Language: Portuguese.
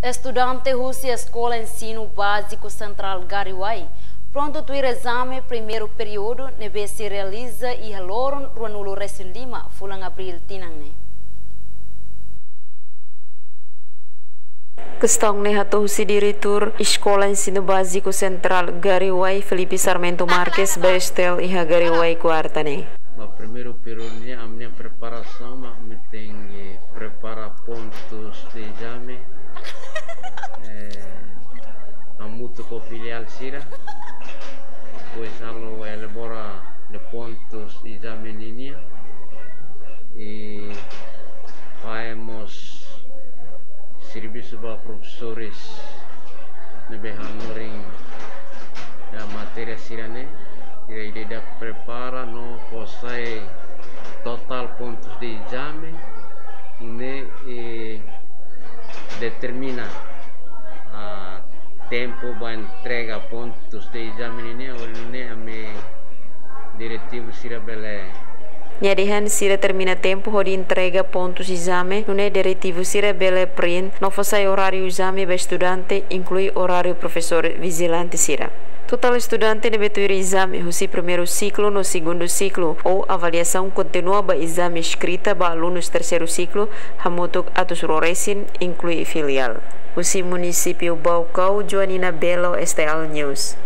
Estudante Rússia Escola Ensino Básico Central Gariwai, pronto para o exame primeiro período, neve se realiza e haloron Ruanulo Resin Lima, fulang abril tinang. Questão nehato si diretor Escola Ensino Básico Central Gariwai, Felipe Sarmento Marques, Bestel e Gariwai quarta ne. No primeiro período, a minha preparação, me tem que preparar pontos de exame, a muito com filial Sira, depois alo elabora de pontos de exame em linha e fazemos serviço para professores na Behanuring da matéria Sirane. Ele da prepara no possui total pontos de exame e determina a tempo para entrega pontos de exame ini oleh ame diretivo sira bele. Nyadihan sira termina tempo de entrega pontos de exame, não é diretivo sira bele print, não fosse horário exame para estudante, inclui horário professor vigilante sira. Total estudante deve ter exame no primeiro ciclo, no segundo ciclo, ou avaliação contínua para exame escrita para alunos terceiro ciclo, hamutuk atus roresin, inclui filial. O município Baucau, Joanina Belo, STL News.